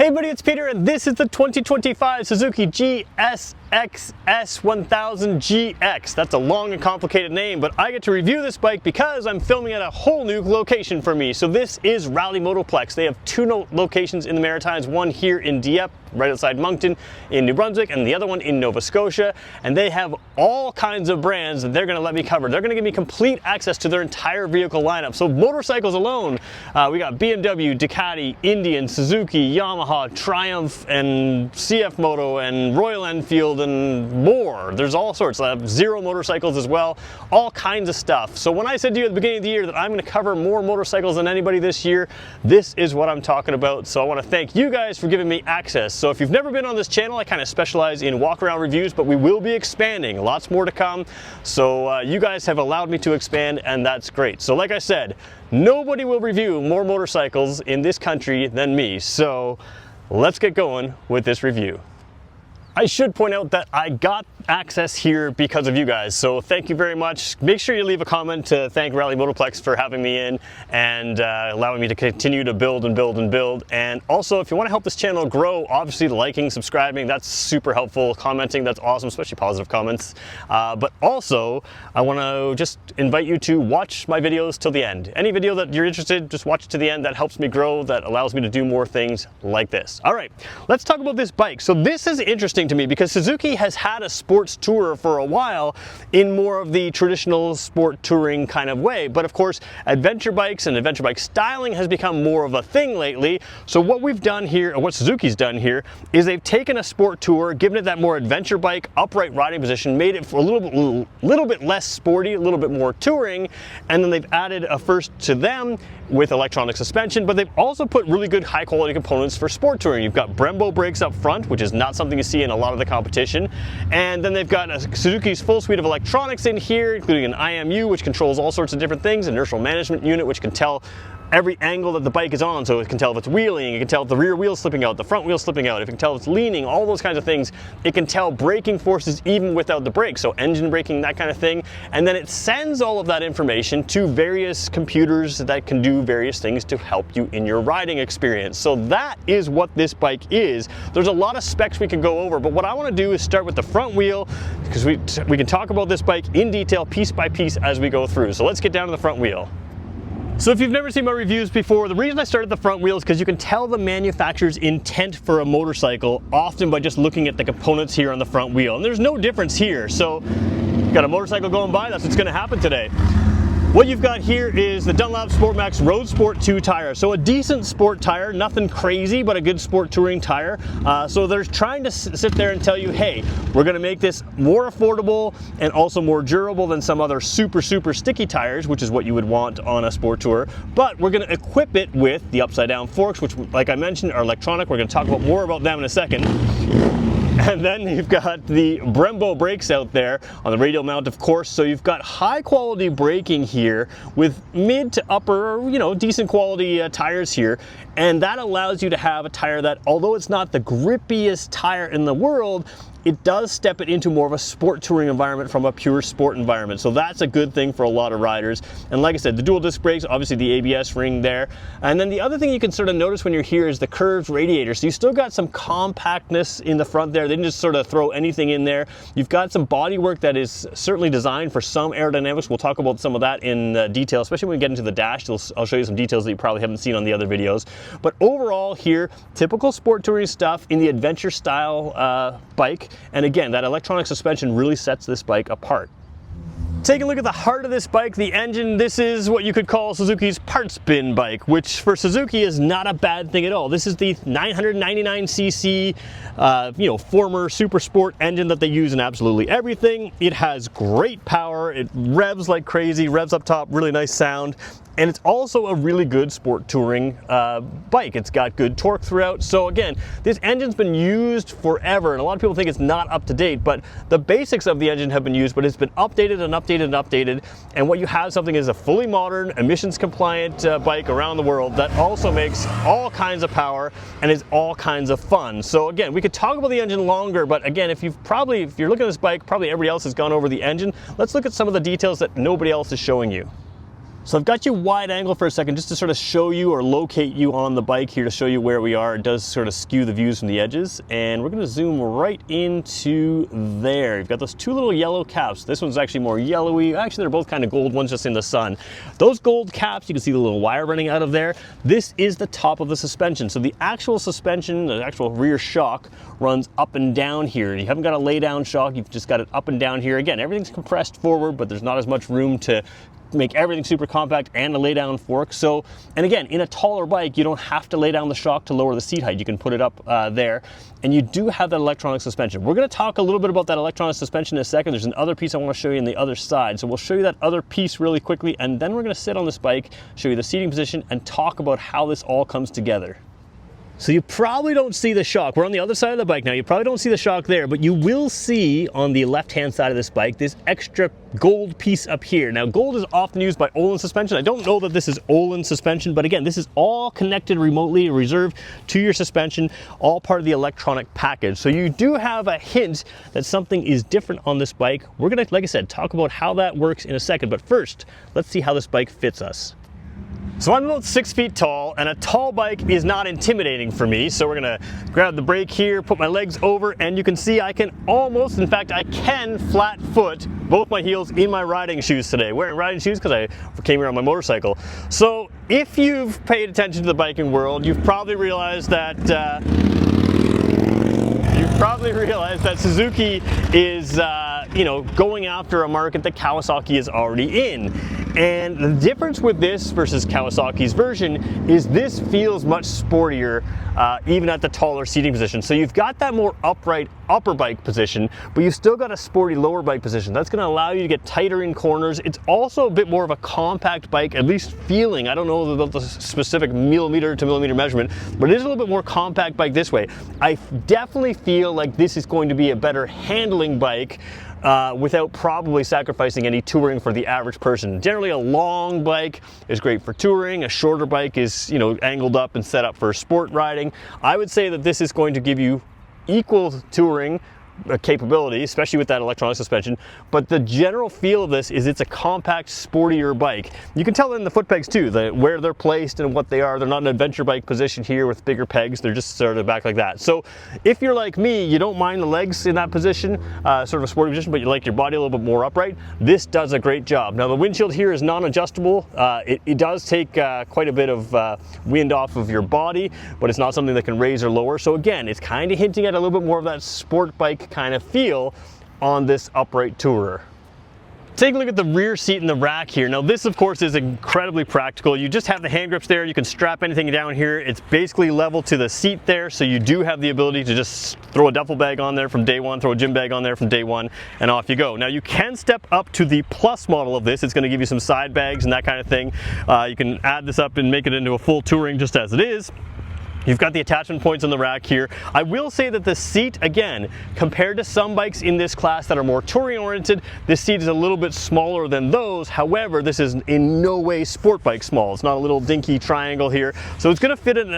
Hey buddy, it's Peter and this is the 2025 Suzuki GSX-S1000GX. That's a long and complicated name, but I get to review this bike because I'm filming at a whole new location for me. So this is Rally Motoplex. They have two locations in the Maritimes, one here in Dieppe, right outside Moncton in New Brunswick, and the other one in Nova Scotia. And they have all kinds of brands that they're going to let me cover. They're going to give me complete access to their entire vehicle lineup. So motorcycles alone, we got BMW, Ducati, Indian, Suzuki, Yamaha, Triumph, and CF Moto, and Royal Enfield, and more. There's all sorts. I have Zero motorcycles as well, all kinds of stuff. So when I said to you at the beginning of the year that I'm going to cover more motorcycles than anybody this year, this is what I'm talking about. So I want to thank you guys for giving me access. So if you've never been on this channel, I kind of specialize in walk-around reviews, but we will be expanding. Lots more to come. So you guys have allowed me to expand, and that's great. So like I said, nobody will review more motorcycles in this country than me. So let's get going with this review. I should point out that I got access here because of you guys, so thank you very much. Make sure you leave a comment to thank Rally Motoplex for having me in and allowing me to continue to build and build and build. And also, if you want to help this channel grow, obviously liking, subscribing, that's super helpful. Commenting, that's awesome, especially positive comments. But also, I want to just invite you to watch my videos till the end. Any video that you're interested, just watch it to the end. That helps me grow, that allows me to do more things like this. All right, let's talk about this bike. So this is interesting to me because Suzuki has had a sports tourer for a while in more of the traditional sport touring kind of way, but of course adventure bikes and adventure bike styling has become more of a thing lately. So what we've done here, or what Suzuki's done here, is they've taken a sport tourer, given it that more adventure bike upright riding position, made it for a little bit less sporty, a little bit more touring, and then they've added a first to them with electronic suspension, but they've also put really good high quality components for sport touring. You've got Brembo brakes up front, which is not something you see in a lot of the competition, and then they've got Suzuki's full suite of electronics in here, including an IMU, which controls all sorts of different things, an inertial management unit, which can tell every angle that the bike is on, so it can tell if it's wheeling, it can tell if the rear wheel's slipping out, the front wheel's slipping out, if it can tell if it's leaning, all those kinds of things. It can tell braking forces even without the brakes, so engine braking, that kind of thing. And then it sends all of that information to various computers that can do various things to help you in your riding experience. So that is what this bike is. There's a lot of specs we could go over, but what I want to do is start with the front wheel, because we can talk about this bike in detail, piece by piece, as we go through. So let's get down to the front wheel. So if you've never seen my reviews before, the reason I started the front wheel is because you can tell the manufacturer's intent for a motorcycle often by just looking at the components here on the front wheel. And there's no difference here. So got a motorcycle going by, that's what's going to happen today. What you've got here is the Dunlop SportMax Road Sport 2 tire. So a decent sport tire, nothing crazy, but a good sport touring tire. So they're trying to sit there and tell you, hey, we're gonna make this more affordable and also more durable than some other super sticky tires, which is what you would want on a sport tour. But we're gonna equip it with the upside down forks, which, like I mentioned, are electronic. We're gonna talk more about them in a second. And then you've got the Brembo brakes out there on the radial mount, of course. So you've got high quality braking here with mid to upper, decent quality tires here. And that allows you to have a tire that, although it's not the grippiest tire in the world, it does step it into more of a sport touring environment from a pure sport environment. So that's a good thing for a lot of riders. And like I said, the dual disc brakes, obviously the ABS ring there. And then the other thing you can sort of notice when you're here is the curved radiator. So you still got some compactness in the front there. They didn't just sort of throw anything in there. You've got some bodywork that is certainly designed for some aerodynamics. We'll talk about some of that in detail, especially when we get into the dash. I'll show you some details that you probably haven't seen on the other videos. But overall here, typical sport touring stuff in the adventure style bike. And again, that electronic suspension really sets this bike apart. Take a look at the heart of this bike, the engine. This is what you could call Suzuki's parts bin bike, which for Suzuki is not a bad thing at all. This is the 999cc, former super sport engine that they use in absolutely everything. It has great power. It revs like crazy, revs up top, really nice sound. And it's also a really good sport touring bike. It's got good torque throughout. So again, this engine's been used forever, and a lot of people think it's not up to date, but the basics of the engine have been used, but it's been updated and updated and updated. And what you have something is a fully modern, emissions compliant bike around the world that also makes all kinds of power and is all kinds of fun. So again, we could talk about the engine longer, but again, if you're looking at this bike, probably everybody else has gone over the engine. Let's look at some of the details that nobody else is showing you. So I've got you wide angle for a second just to sort of show you or locate you on the bike here to show you where we are. It does sort of skew the views from the edges, and we're going to zoom right into there. You've got those two little yellow caps. This one's actually more yellowy. Actually, they're both kind of gold. One's just in the sun. Those gold caps, you can see the little wire running out of there. This is the top of the suspension. So the actual suspension, the actual rear shock, runs up and down here. You haven't got a lay down shock. You've just got it up and down here. Again, everything's compressed forward, but there's not as much room to make everything super compact and a lay down fork. So, and again, in a taller bike, you don't have to lay down the shock to lower the seat height. You can put it up there, and you do have that electronic suspension. We're going to talk a little bit about that electronic suspension in a second. There's another piece I want to show you on the other side. So we'll show you that other piece really quickly, and then we're going to sit on this bike, show you the seating position, and talk about how this all comes together. So you probably don't see the shock. We're on the other side of the bike now. You probably don't see the shock there, but you will see on the left-hand side of this bike this extra gold piece up here. Now, gold is often used by Öhlins suspension. I don't know that this is Öhlins suspension, but again, this is all connected remotely, reserved to your suspension, all part of the electronic package. So you do have a hint that something is different on this bike. We're gonna, like I said, talk about how that works in a second, but first, let's see how this bike fits us. So I'm about 6 feet tall, and a tall bike is not intimidating for me. So we're gonna grab the brake here, put my legs over, and you can see I can almost, in fact, I can flat foot both my heels in my riding shoes today. Wearing riding shoes because I came here on my motorcycle. So if you've paid attention to the biking world, you've probably realized that Suzuki is, you know, going after a market that Kawasaki is already in. And the difference with this versus Kawasaki's version is this feels much sportier, even at the taller seating position. So you've got that more upright upper bike position, but you've still got a sporty lower bike position. That's going to allow you to get tighter in corners. It's also a bit more of a compact bike, at least feeling. I don't know about the specific millimeter to millimeter measurement, but it is a little bit more compact bike this way. I definitely feel like this is going to be a better handling bike without probably sacrificing any touring for the average person. Generally, a long bike is great for touring. A shorter bike is, you know, angled up and set up for sport riding. I would say that this is going to give you equal touring capability, especially with that electronic suspension, but the general feel of this is it's a compact, sportier bike. You can tell in the foot pegs too, where they're placed and what they are. They're not an adventure bike position here with bigger pegs, they're just sort of back like that. So if you're like me, you don't mind the legs in that position, sort of a sporty position, but you like your body a little bit more upright, this does a great job. Now the windshield here is non-adjustable. It does take quite a bit of wind off of your body, but it's not something that can raise or lower. So again, it's kind of hinting at a little bit more of that sport bike kind of feel on this upright tourer. Take a look at the rear seat and the rack here. Now this of course is incredibly practical. You just have the hand grips there. You can strap anything down here. It's basically level to the seat there, so you do have the ability to just throw a duffel bag on there from day one, throw a gym bag on there from day one, and off you go. Now you can step up to the plus model of this. It's going to give you some side bags and that kind of thing. You can add this up and make it into a full touring just as it is. You've got the attachment points on the rack here. I will say that the seat, again, compared to some bikes in this class that are more touring oriented, this seat is a little bit smaller than those. However, this is in no way sport bike small. It's not a little dinky triangle here. So it's gonna fit in,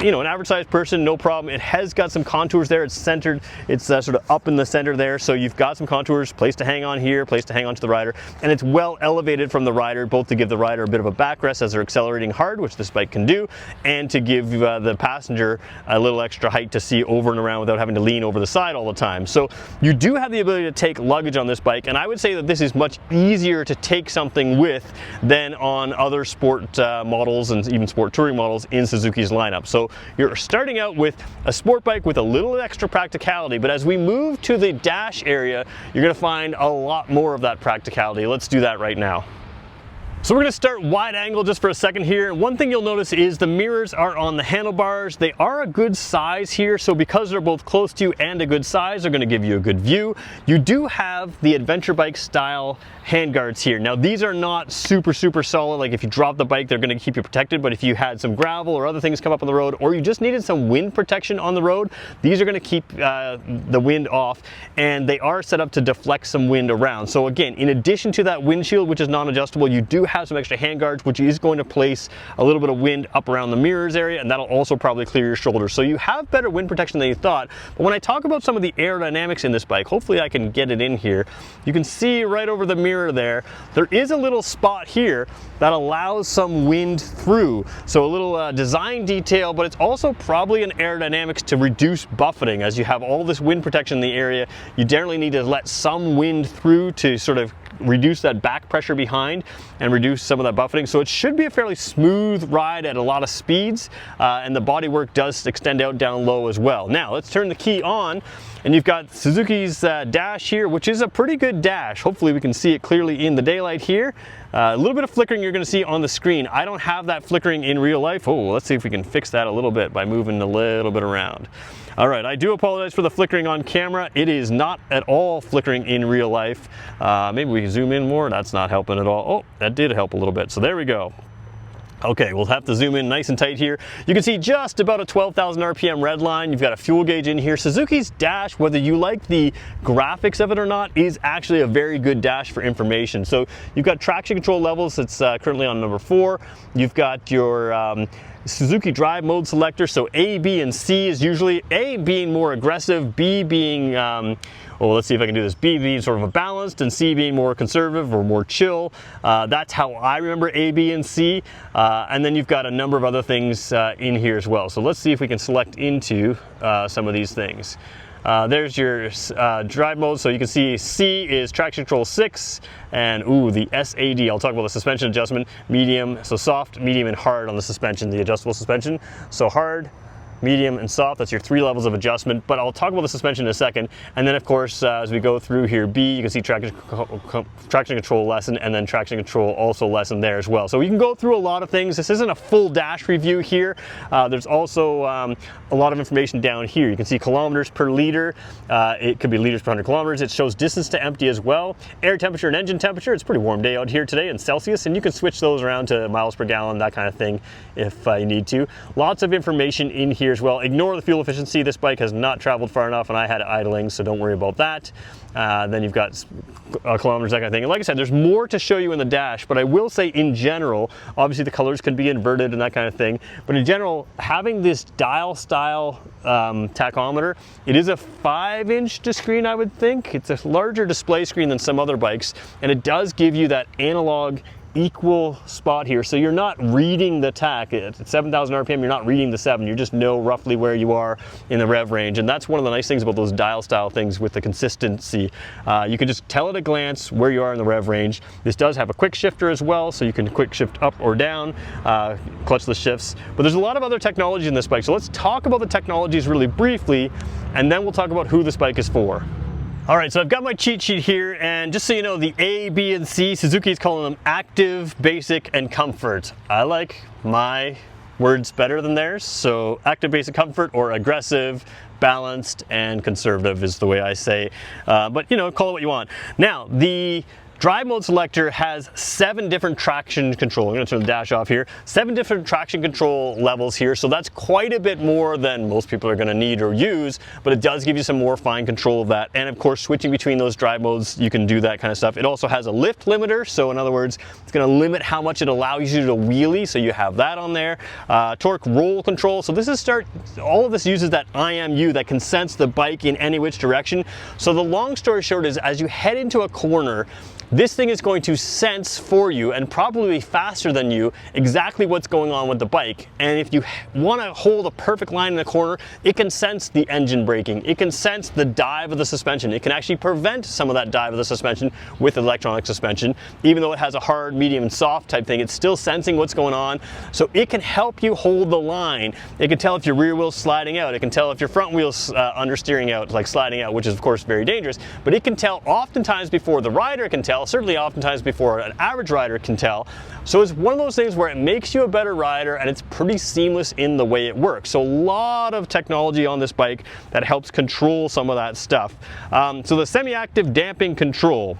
you know, an average sized person, no problem. It has got some contours there. It's centered. It's sort of up in the center there. So you've got some contours, place to hang on here, place to hang onto the rider. And it's well elevated from the rider, both to give the rider a bit of a backrest as they're accelerating hard, which this bike can do, and to give the passenger a little extra height to see over and around without having to lean over the side all the time. So you do have the ability to take luggage on this bike, and I would say that this is much easier to take something with than on other sport models and even sport touring models in Suzuki's lineup. So you're starting out with a sport bike with a little extra practicality, but as we move to the dash area, you're going to find a lot more of that practicality. Let's do that right now. So we're going to start wide angle just for a second here. One thing you'll notice is the mirrors are on the handlebars. They are a good size here, so because they're both close to you and a good size, they're going to give you a good view. You do have the adventure bike style handguards here. Now these are not super solid, like if you drop the bike they're going to keep you protected, but if you had some gravel or other things come up on the road, or you just needed some wind protection on the road, these are going to keep the wind off, and they are set up to deflect some wind around. So again, in addition to that windshield, which is non-adjustable, you do have some extra hand guards, which is going to place a little bit of wind up around the mirrors area, and that'll also probably clear your shoulders. So you have better wind protection than you thought. But when I talk about some of the aerodynamics in this bike, hopefully I can get it in here. You can see right over the mirror there is a little spot here that allows some wind through. So a little design detail, but it's also probably an aerodynamics to reduce buffeting. As you have all this wind protection in the area, you generally need to let some wind through to sort of reduce that back pressure behind and reduce some of that buffeting. So it should be a fairly smooth ride at a lot of speeds, and the bodywork does extend out down low as well. Now let's turn the key on, and you've got Suzuki's dash here, which is a pretty good dash. Hopefully we can see it clearly in the daylight here. A little bit of flickering you're going to see on the screen. I don't have that flickering in real life. Oh, let's see if we can fix that a little bit by moving a little bit around. All right, I do apologize for the flickering on camera. It is not at all flickering in real life. Maybe we can zoom in more. That's not helping at all. Oh, that did help a little bit. So there we go. Okay, we'll have to zoom in nice and tight here. You can see just about a 12,000 RPM red line. You've got a fuel gauge in here. Suzuki's dash, whether you like the graphics of it or not, is actually a very good dash for information. So you've got traction control levels. It's currently on number 4. You've got your Suzuki drive mode selector. So A, B, and C is usually A being more aggressive, B being, well, let's see if I can do this, B being sort of a balanced, and C being more conservative or more chill. That's how I remember A, B, and C. And then you've got a number of other things in here as well. So let's see if we can select into some of these things. There's your drive mode, so you can see C is traction control 6, and ooh, the SAD, I'll talk about the suspension adjustment, medium, so soft, medium, and hard on the suspension, the adjustable suspension. So hard, medium, and soft, that's your 3 levels of adjustment, but I'll talk about the suspension in a second. And then of course, as we go through here, B, you can see traction control lesson, and then traction control also lesson there as well. So you can go through a lot of things. This isn't a full dash review here. There's also a lot of information down here. You can see kilometers per liter. It could be liters per 100 kilometers. It shows distance to empty as well. Air temperature and engine temperature. It's a pretty warm day out here today in Celsius, and you can switch those around to miles per gallon, that kind of thing, if you need to. Lots of information in here as well. Ignore the fuel efficiency. This bike has not traveled far enough, and I had it idling, so don't worry about that. Then you've got kilometers, that kind of thing. And like I said, there's more to show you in the dash, but I will say in general, obviously the colors can be inverted and that kind of thing, but in general, having this dial style tachometer, it is a 5-inch screen, I would think. It's a larger display screen than some other bikes, and it does give you that analog equal spot here, so you're not reading the tach at 7,000 RPM. You're not reading the 7. You just know roughly where you are in the rev range, and that's one of the nice things about those dial style things with the consistency. You can just tell at a glance where you are in the rev range. This does have a quick shifter as well, so you can quick shift up or down, clutchless shifts. But there's a lot of other technology in this bike, so let's talk about the technologies really briefly, and then we'll talk about who this bike is for. All right, so I've got my cheat sheet here, and just so you know, the A, B, and C, Suzuki is calling them active, basic, and comfort. I like my words better than theirs, so active, basic, comfort, or aggressive, balanced, and conservative is the way I say. But you know, call it what you want. Now, the drive mode selector has 7 different traction control. I'm going to turn the dash off here. 7 different traction control levels here, so that's quite a bit more than most people are going to need or use, but it does give you some more fine control of that. And of course, switching between those drive modes, you can do that kind of stuff. It also has a lift limiter, so in other words, it's going to limit how much it allows you to wheelie, so you have that on there. Torque roll control, so this is all of this uses that IMU that can sense the bike in any which direction. So the long story short is, as you head into a corner, this thing is going to sense for you, and probably faster than you, exactly what's going on with the bike. And if you want to hold a perfect line in the corner, it can sense the engine braking. It can sense the dive of the suspension. It can actually prevent some of that dive of the suspension with electronic suspension. Even though it has a hard, medium, and soft type thing, it's still sensing what's going on. So it can help you hold the line. It can tell if your rear wheel's sliding out. It can tell if your front wheel's understeering out, like sliding out, which is of course very dangerous. But it can tell oftentimes before the rider can tell, certainly oftentimes before an average rider can tell. So it's one of those things where it makes you a better rider, and it's pretty seamless in the way it works. So a lot of technology on this bike that helps control some of that stuff. So the semi-active damping control.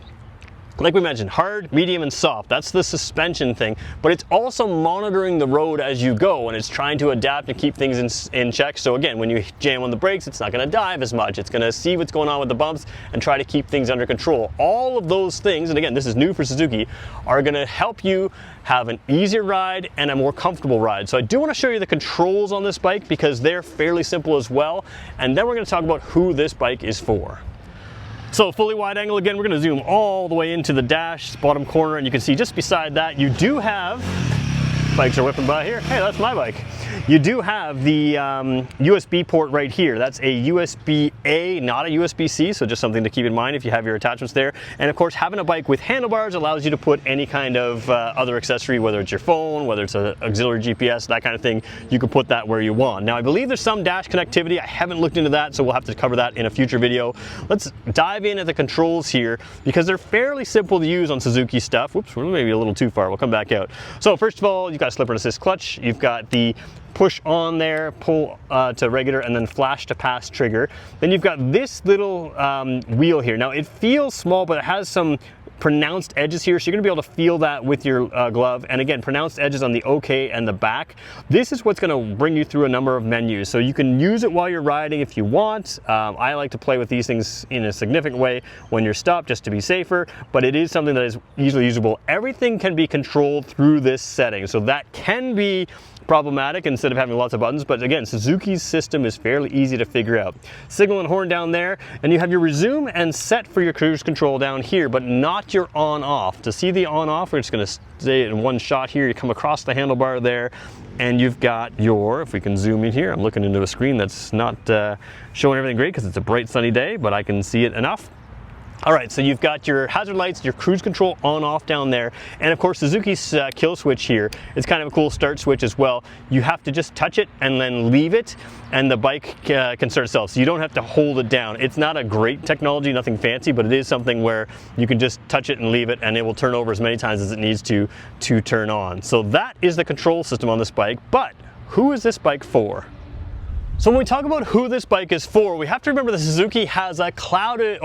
Like we mentioned, hard, medium, and soft. That's the suspension thing, but it's also monitoring the road as you go, and it's trying to adapt and keep things in check. So again, when you jam on the brakes, it's not going to dive as much. It's going to see what's going on with the bumps and try to keep things under control. All of those things, and again, this is new for Suzuki, are going to help you have an easier ride and a more comfortable ride. So I do want to show you the controls on this bike because they're fairly simple as well, and then we're going to talk about who this bike is for. So fully wide angle again, we're going to zoom all the way into the dash, bottom corner, and you can see just beside that you do have, bikes are whipping by here, hey, that's my bike. You do have the USB port right here. That's a USB-A, not a USB-C, so just something to keep in mind if you have your attachments there. And of course, having a bike with handlebars allows you to put any kind of other accessory, whether it's your phone, whether it's an auxiliary GPS, that kind of thing, you can put that where you want. Now, I believe there's some dash connectivity. I haven't looked into that, so we'll have to cover that in a future video. Let's dive in at the controls here because they're fairly simple to use on Suzuki stuff. Whoops, we're maybe a little too far. We'll come back out. So first of all, you've got a slipper and assist clutch. You've got the push on there, pull to regular, and then flash to pass trigger. Then you've got this little wheel here. Now it feels small, but it has some pronounced edges here, so you're going to be able to feel that with your glove. And again, pronounced edges on the OK and the back. This is what's going to bring you through a number of menus, so you can use it while you're riding if you want. I like to play with these things in a significant way when you're stopped, just to be safer, but it is something that is easily usable. Everything can be controlled through this setting, so that can be problematic instead of having lots of buttons, but again, Suzuki's system is fairly easy to figure out. Signal and horn down there, and you have your resume and set for your cruise control down here, but not your on-off. To see the on-off, we're just going to stay in one shot here. You come across the handlebar there, and you've got your, if we can zoom in here, I'm looking into a screen that's not showing everything great because it's a bright sunny day, but I can see it enough. All right, so you've got your hazard lights, your cruise control on off down there, and of course Suzuki's kill switch here. It's kind of a cool start switch as well. You have to just touch it and then leave it, and the bike can start itself, so you don't have to hold it down. It's not a great technology, nothing fancy, but it is something where you can just touch it and leave it, and it will turn over as many times as it needs to turn on. So that is the control system on this bike, but who is this bike for? So when we talk about who this bike is for, we have to remember that Suzuki has a crowded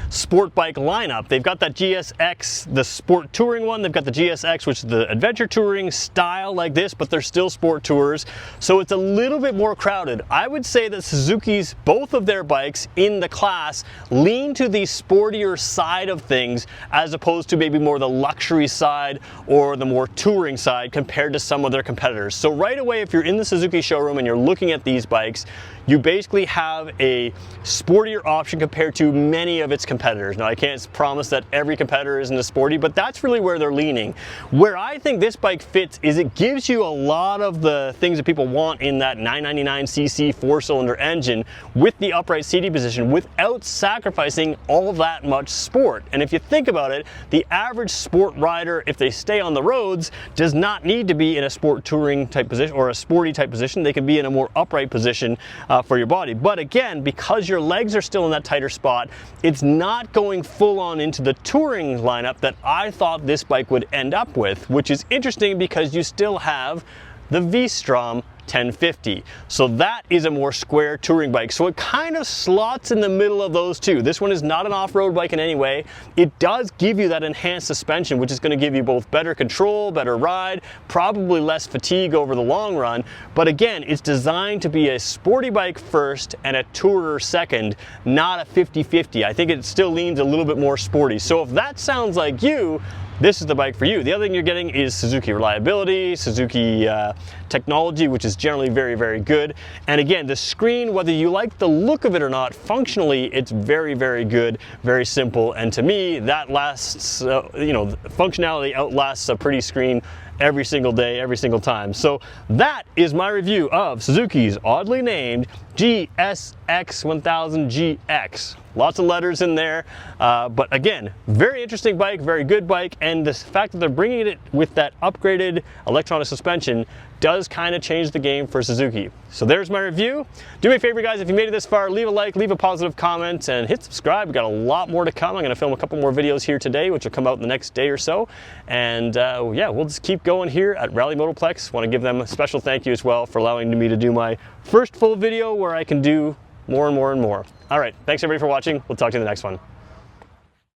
sport bike lineup. They've got that GSX, the sport touring one. They've got the GSX, which is the adventure touring style like this, but they're still sport tours. So it's a little bit more crowded. I would say that Suzuki's, both of their bikes in the class, lean to the sportier side of things as opposed to maybe more the luxury side or the more touring side compared to some of their competitors. So right away, if you're in the Suzuki showroom and you're looking at these bikes, you basically have a sportier option compared to many of its competitors. Now, I can't promise that every competitor isn't a sporty, but that's really where they're leaning. Where I think this bike fits is it gives you a lot of the things that people want in that 999cc four-cylinder engine with the upright seating position without sacrificing all that much sport. And if you think about it, the average sport rider, if they stay on the roads, does not need to be in a sport touring type position or a sporty type position. They can be in a more upright position for your body. But again, because your legs are still in that tighter spot, it's not going full on into the touring lineup that I thought this bike would end up with, which is interesting because you still have the V-Strom 1050. So that is a more square touring bike. So it kind of slots in the middle of those two. This one is not an off-road bike in any way. It does give you that enhanced suspension, which is going to give you both better control, better ride, probably less fatigue over the long run. But again, it's designed to be a sporty bike first and a tourer second, not a 50-50. I think it still leans a little bit more sporty. So if that sounds like you, this is the bike for you. The other thing you're getting is Suzuki reliability, Suzuki technology, which is generally very, very good. And again, the screen, whether you like the look of it or not, functionally, it's very, very good, very simple. And to me, that lasts, functionality outlasts a pretty screen every single day, every single time. So that is my review of Suzuki's oddly named GSX-S1000GX. Lots of letters in there, but again, very interesting bike, very good bike, and the fact that they're bringing it with that upgraded electronic suspension does kind of change the game for Suzuki. So there's my review. Do me a favor, guys, if you made it this far, leave a like, leave a positive comment, and hit subscribe. We've got a lot more to come. I'm going to film a couple more videos here today, which will come out in the next day or so. And yeah, we'll just keep going here at Rally Motoplex. Want to give them a special thank you as well for allowing me to do my first full video where I can do more and more and more. All right, thanks everybody for watching. We'll talk to you in the next one.